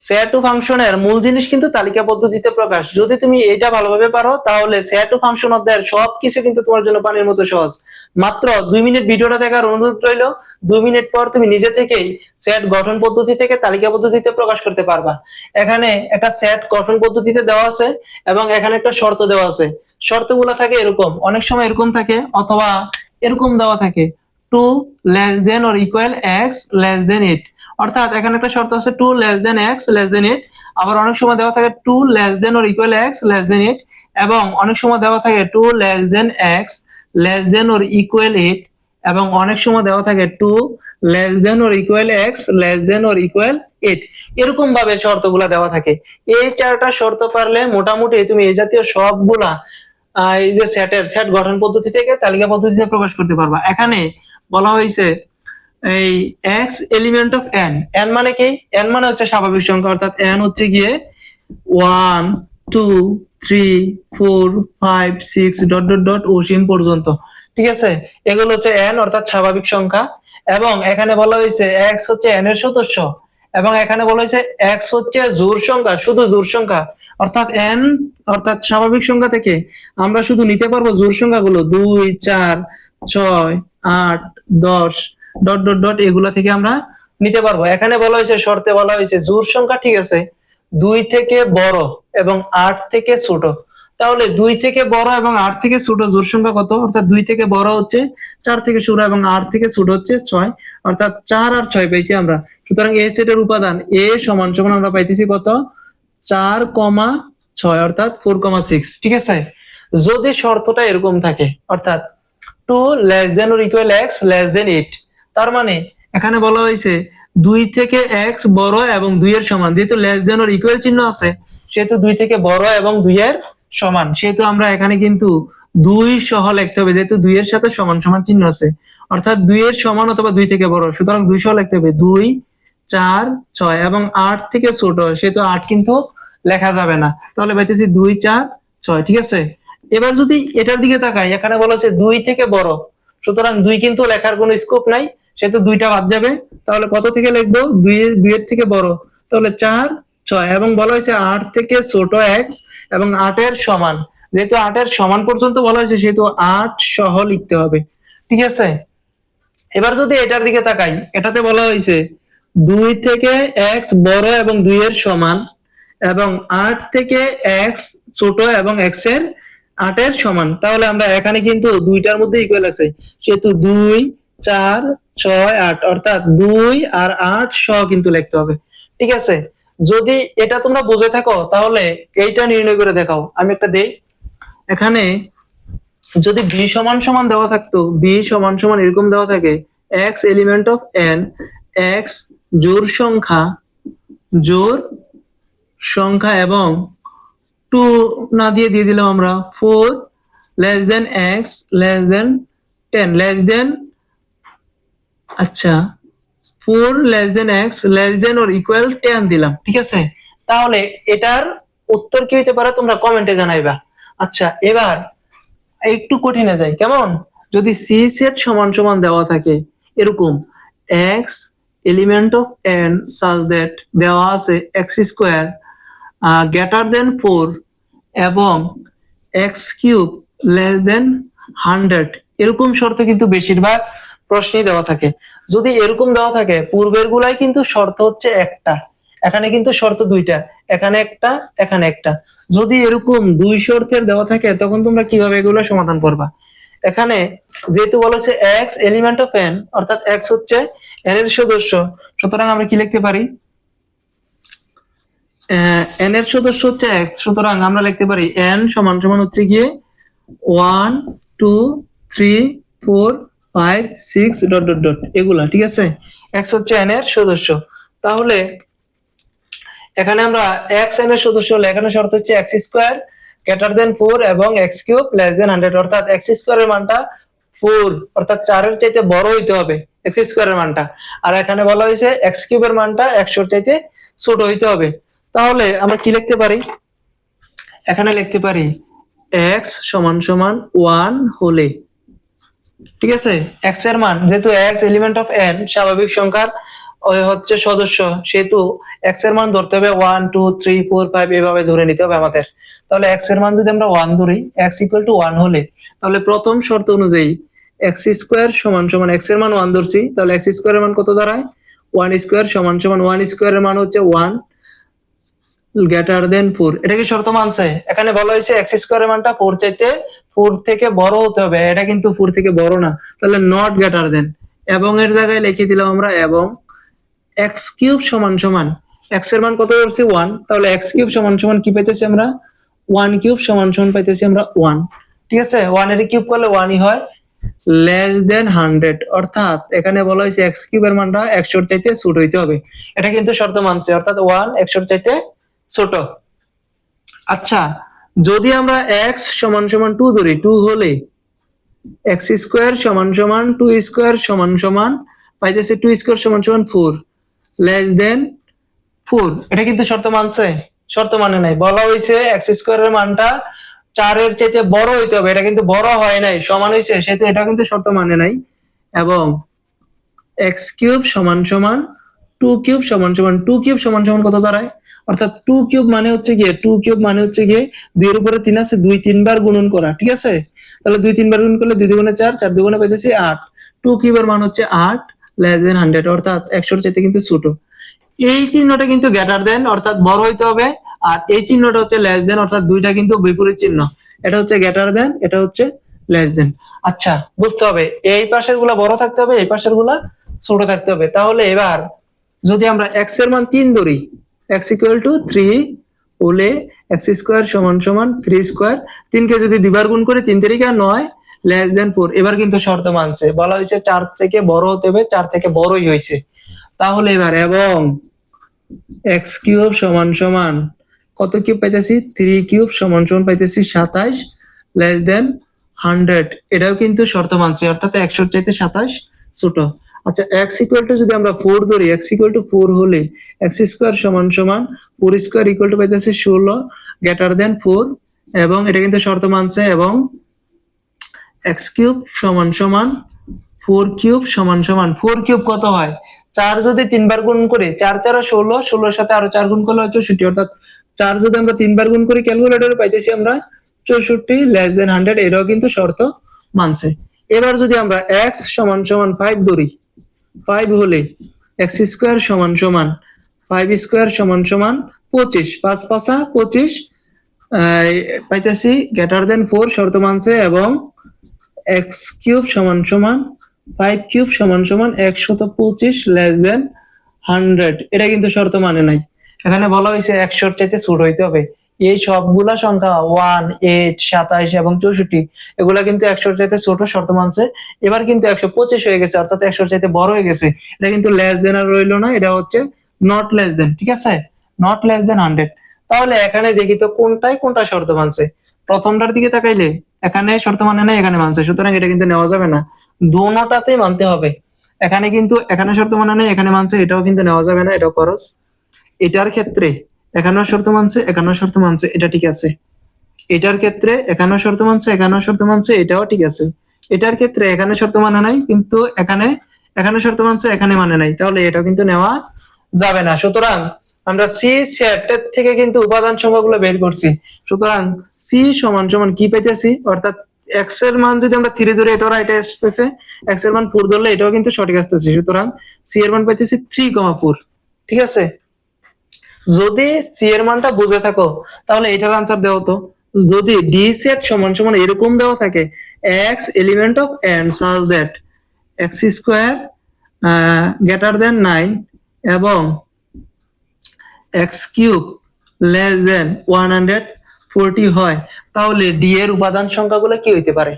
SAT ফাংশনের মূল জিনিস কিন্তু তালিকা পদ্ধতিতে প্রকাশ। যদি তুমি এটা ভালোভাবে পারো তাহলে SAT ফাংশন অধ্যায়ের সবকিছু কিন্তু তোমার জন্য পানির মতো সহজ। মাত্র 2 মিনিট ভিডিওটা দেখার অনুরোধ রইল। 2 মিনিট পর তুমি নিজে থেকেই SAT গঠন পদ্ধতি থেকে তালিকা পদ্ধতিতে প্রকাশ করতে পারবা। এখানে একটা SAT গঠন পদ্ধতিতে দেওয়া আছে এবং এখানে একটা শর্ত দেওয়া আছে। শর্তগুলো থাকে এরকম, অনেক সময় এরকম থাকে অথবা এরকম দেওয়া থাকে 2 less than or equal x less than 8। অর্থাৎ এখানে একটা শর্ত আছে 2 less than x less than 8, আবার অনেক সময় দেওয়া থাকে 2 less than or equal x less than 8, এবং অনেক সময় দেওয়া থাকে 2 less than x less than or equal 8, এবং অনেক সময় দেওয়া থাকে 2 less than or equal x less than or equal 8। এরকম ভাবে শর্তগুলা দেওয়া থাকে। এই চারটা শর্ত পারলে মোটামুটি তুমি এই জাতীয় সবগুলা এই যে সেট গঠন পদ্ধতি থেকে তালিকা পদ্ধতিতে প্রকাশ করতে পারবা। এখানে বলা হয়েছে এই x element of n, n মানে কি? n মানে হচ্ছে স্বাভাবিক সংখ্যা, অর্থাৎ n হচ্ছে গিয়ে 1 2 3 4 5 6 ডট ডট ডট অসীম পর্যন্ত। ঠিক আছে, এগুলো হচ্ছে n অর্থাৎ স্বাভাবিক সংখ্যা। এবং এখানে বলা হয়েছে x হচ্ছে n এর সদস্য, এবং এখানে বলা হয়েছে x হচ্ছে জোড় সংখ্যা, শুধু জোড় সংখ্যা। অর্থাৎ n অর্থাৎ স্বাভাবিক সংখ্যা থেকে আমরা শুধু নিতে পারবো জোড় সংখ্যাগুলো 2 4 6 8 10 ডট ডট ডট, এগুলা থেকে আমরা নিতে পারবো। এখানে বলা হয়েছে শর্তে বলা হয়েছে জোড় সংখ্যা ঠিক আছে 2 থেকে বড় এবং 8 থেকে ছোট। তাহলে 2 থেকে বড় এবং 8 থেকে ছোট জোড় সংখ্যা কত? অর্থাৎ 2 থেকে বড় হচ্ছে 4 থেকে শুরু এবং 8 থেকে ছোট হচ্ছে 6, অর্থাৎ 4 আর 6 পাইছি আমরা। সুতরাং এই সেটের উপাদান a সমান সমান আমরা পাইতেছি কত? 4,6 অর্থাৎ 4,6। ঠিক আছে, যদি শর্তটা এরকম থাকে অর্থাৎ 2 less than or equal x less than 8, তার মানে এখানে বলা হয়েছে 2 থেকে x বড় এবং 2 এর সমান। যেহেতু লেস দেন অর ইকুয়াল চিহ্ন আছে সেহেতু 2 থেকে বড় এবং 2 এর সমান, সেহেতু আমরা এখানে কিন্তু 2 সহ লিখতে হবে, যেহেতু 2 এর সাথে সমান সমান চিহ্ন আছে। অর্থাৎ 2 এর সমান অথবা 2 থেকে বড়, সুতরাং 2 সহ লিখতে হবে। 2 4 6 এবং 8 থেকে ছোট, সেহেতু 8 কিন্তু লেখা যাবে না, তাহলে পাইতেছি 2 4 6। ঠিক আছে, এবার যদি এটার দিকে তাকাই, এখানে বলা হচ্ছে 2 থেকে বড়, সুতরাং 2 কিন্তু লেখার কোনো স্কোপ নাই, সেহেতু 2টা বাদ যাবে। তাহলে কত থেকে লিখবো? 2 এর থেকে বড়, তাহলে 4 6, এবং বলা হয়েছে 8 থেকে ছোট x এবং 8 এর সমান। যেহেতু 8 এর সমান পর্যন্ত বলা হয়েছে সেহেতু 8 সহ লিখতে হবে। ঠিক আছে, এবার যদি এটার দিকে তাকাই, এটাতে বলা হয়েছে 2 থেকে x বড় এবং 2 এর সমান, এবং 8 থেকে x ছোট এবং x এর 8 এর সমান। তাহলে আমরা এখানে কিন্তু দুইটার মধ্যে ইকুয়াল আছে, সেহেতু 2 4 6 8, অর্থাৎ 2 আর 8 সহ কিন্তু লিখতে হবে। ঠিক আছে, যদি এটা তোমরা বুঝে থাকো তাহলে এইটা নির্ণয় করে দেখাও। আমি একটা দেই, এখানে যদি b সমান সমান দেওয়া থাকতো, b সমান সমান এরকম দেওয়া থাকে x element of n, x জোড় সংখ্যা এবং 2 না দিয়ে দিলাম আমরা 4 less than x less than 10 less than, আচ্ছা 4 less than x less than or equal 10 দিলাম। ঠিক আছে, তাহলে এটার উত্তর কি হতে পারে তোমরা কমেন্টে জানাইবা। আচ্ছা, এবার একটু কঠিনে যাই, কেমন? যদি c সেট সমান সমান দেওয়া থাকে এরকম x element of n such that দেওয়া আছে x স্কয়ার গ্রেটার দেন 4 এবং x কিউব লেস দেন 100, এরকম শর্ত কিন্তু বেশিরভাগ প্রশ্নেই দেওয়া থাকে। যদি এরকম দেওয়া থাকে, পূর্বের গুলাই কিন্তু শর্ত হচ্ছে একটা, এখানে কিন্তু শর্ত দুইটা, এখানে একটা এখানে একটা। যদি এরকম দুই শর্তের দেওয়া থাকে তখন তোমরা কিভাবে এগুলো সমাধান করবা? এখানে যেহেতু বলেছে x এলিমেন্ট অফ n, অর্থাৎ x হচ্ছে n এর সদস্য, সুতরাং আমরা কি লিখতে পারি? n এর সদস্য হচ্ছে x, সুতরাং আমরা লিখতে পারি n সমান সমান হচ্ছে গিয়ে 1 2 3 4 5 6 ডট ডট ডট, এগুলা। ঠিক আছে, x হচ্ছে n এর সদস্য। তাহলে এখানে আমরা x n এর সদস্য হলে এখানে শর্ত হচ্ছে x স্কয়ার গ্রেটার দেন 4 এবং x কিউব লেস দেন 100, অর্থাৎ x স্কয়ারের মানটা 4 অর্থাৎ 4 এর চাইতে বড় হইতে হবে x স্কয়ারের মানটা, আর এখানে বলা হয়েছে x কিউবের মানটা 100 এর চাইতে ছোট হইতে হবে। তাহলে আমরা কি লিখতে পারি? এখানে লিখতে পারি x সমান সমান 1 হলে, ঠিক আছে, x এর মান, যেহেতু x এলিমেন্ট অফ n স্বাভাবিক সংখ্যার হচ্ছে সদস্য, সেহেতু এক্স এর মান ধরতে হবে 1 2 3 4 5 এভাবে ধরে নিতে হবে আমাদের। তাহলে এক্স এর মান যদি আমরা 1 ধরি, x ইকুয়াল টু 1 হলে তাহলে প্রথম শর্ত অনুযায়ী এক্স স্কোয়ার সমান সমান এক্স এর মান 1 ধরছি, তাহলে এক্স স্কোয়ার এর মান কত দাঁড়ায় 1 স্কোয়ার সমান সমান 1 স্কোয়ার এর মান হচ্ছে 1 গ্রেটার দেন 4। এটা কি শর্ত মানছে? এখানে বলা হয়েছে এক্স স্কোয়ার এর মানটা 4 চাইতে 4 থেকে বড় হতে হবে, এটা কিন্তু 4 থেকে বড় না, তাহলে নট গ্রেটার দেন, এবং এর জায়গায় লিখে দিলাম আমরা এবং এক্স কিউব সমান সমান এক্স এর মান কত ধরছি 1, তাহলে এক্স কিউব সমান সমান কি পাইতেছি আমরা 1 কিউব সমান সমান পাইতেছি আমরা 1। ঠিক আছে, 1 এর কিউব করলে 1ই হয়, লেস দেন 100, অর্থাৎ এখানে বলা হয়েছে এক্স কিউব এর মানটা 100 এর চাইতে ছোট হইতে হবে। এটা কিন্তু শর্ত মানছে, অর্থাৎ 1 100 এর চাইতে ছোট। আচ্ছা, যদি আমরা x সমান সমান 2 ধরি, 2 হলে x স্কয়ার সমান সমান 2 স্কয়ার সমান সমান পাইতেছে 2 স্কয়ার সমান সমান 4 লেস দেন 4। এটা কিন্তু শর্ত মানছে? শর্ত মানে নাই, বলা হয়েছে x স্কয়ারের মানটা 4 এর চাইতে বড় হইতে হবে, এটা কিন্তু বড় হয় নাই, সমান হইছে, সেটা এটা কিন্তু শর্ত মানে নাই। এবং x কিউব সমান সমান 2 কিউব সমান সমান 2 কিউব সমান সমান কত দাঁড়ায়, অর্থাৎ 2 কিউব মানে হচ্ছে গিয়ে 2 কিউব মানে হচ্ছে গিয়ে 2 এর উপরে 3 আছে, 2 3 বার গুণন করা। ঠিক আছে, তাহলে 2 3 বার গুণন করলে 2 দুগুণে 4, 4 দুগুণে পাইতেছি 8। 2 কিউবের মান হচ্ছে 8 লেস দেন 100, অর্থাৎ 100 এর চাইতে কিন্তু ছোট। এই চিহ্নটা কিন্তু গ্রেটার দেন, অর্থাৎ বড় হইতে হবে, আর এই চিহ্নটা হচ্ছে লেস দেন, অর্থাৎ দুইটা কিন্তু বিপরীত চিহ্ন। এটা হচ্ছে গ্রেটার দেন, এটা হচ্ছে লেস দেন। আচ্ছা, বুঝতে হবে এই পাশের গুলা বড় থাকতে হবে, এই পাশের গুলা ছোট থাকতে হবে। তাহলে এবার যদি আমরা x এর মান 3 ধরি, x ইকুয়াল টু 3 হলে x স্কয়ার সমান সমান 3 স্কয়ার, 3 কে যদি দুইবার গুণ করি 3 3 9 লেস দেন 4। এবার কিন্তু শর্ত মানছে, বলা হয়েছে 4 থেকে বড় হতে হবে, 4 থেকে বড়ই হয়েছে। তাহলে এবার এবং x কিউব সমান সমান কত কিউব পাইতেছি 3 কিউব সমান সমান পাইতেছি 27 লেস দেন 100, এটাও কিন্তু শর্ত মানছে, অর্থাৎ 100 এর চাইতে 27 ছোট। আচ্ছা, x ইকুয়াল টু যদি আমরা 4 ধরি, x ইকুয়াল টু 4 হলে x স্কয়ার সমান সমান 4 স্কয়ার ইকুয়াল টু পাইতেছি 16 গ্রেটার দেন 4, এবং এটা কিন্তু শর্ত মানছে। এবং x কিউব সমান সমান 4 কিউব সমান সমান 4 কিউব কত হয়, 4 যদি 3 বার গুণ করি, 4 4 16, 16 এর সাথে আরো 4 গুণ করলে হয় 64, অর্থাৎ 4 যদি আমরা 3 বার গুণ করি ক্যালকুলেটরে পাইতেছি আমরা 64 লেস দেন 100, এটাও কিন্তু শর্ত মানছে। এবার যদি আমরা x সমান সমান 5 ধরি, 5 হলে x স্কয়ার সমান সমান 5 স্কয়ার সমান সমান 25, 5 5 25 পাইতেছি গ্রেটার দেন 4, শর্ত মানছে। এবং x কিউব সমান সমান 5 কিউব সমান সমান 125 লেস দেন 100, এটা কিন্তু শর্ত মানে নাই। এখানে বলা হয়েছে 100 এর চাইতে ছোট হইতে হবে। এই সবগুলা সংখ্যা 1 8 27 এবং 64 এগুলা কিন্তু 100 এর চাইতে ছোট, শর্ত মানছে। এবার কিন্তু 125 হয়ে গেছে, অর্থাৎ 100 এর চাইতে বড় হয়ে গেছে, এটা কিন্তু লেস দেন আর রইলো না, এটা হচ্ছে নট লেস দেন। ঠিক আছে, নট লেস দেন 100। তাহলে এখানে দেখি তো কোনটাই কোনটা শর্ত মানছে। প্রথমটার দিকে তাকাইলে এখানে শর্ত মানে নাই, এখানে মানছে, সুতরাং এটা কিন্তু নেওয়া যাবে না, দোনোটাতেই মানতে হবে। এখানে কিন্তু এখানে শর্ত মানে নাই, এখানে মানছে, এটাও কিন্তু নেওয়া যাবে না, এটাও খরচ। এটার ক্ষেত্রে এখানেও শর্ত মানছে, এখানেও শর্ত মানছে, এটা ঠিক আছে। এটার ক্ষেত্রে এখানেও শর্ত মানছে, এখানেও শর্ত মানছে, এটাও ঠিক আছে। এটার ক্ষেত্রে এখানে শর্ত মানে নাই, কিন্তু এখানে শর্ত মানছে, এখানে মানে নাই, তাহলে এটা কিন্তু নেওয়া যাবে না। সুতরাং আমরা সি সেটের থেকে কিন্তু উপাদান সংখ্যাগুলো বের করছি। সুতরাং সি সমান সমান কি পাইতেছি, অর্থাৎ এক্স এর মান যদি আমরা 3 ধরে, এটাও রাইট আসতেছে, এক্স এর মান 4 ধরলে এটাও কিন্তু সঠিক আসতেছে। সুতরাং সি এর মান পাইতেছি 3,4। ঠিক আছে, যদি সি এর মানটা বুঝে থাকো তাহলে এটার আনসার দাও তো। যদি ডি সেট সমান সমান এরকম দেওয়া থাকে, x element of N such that x square greater than 9 এবং এক্স কিউব লেস দেন 140 হয়, তাহলে ডি এর উপাদান সংখ্যাগুলো কি হইতে পারে?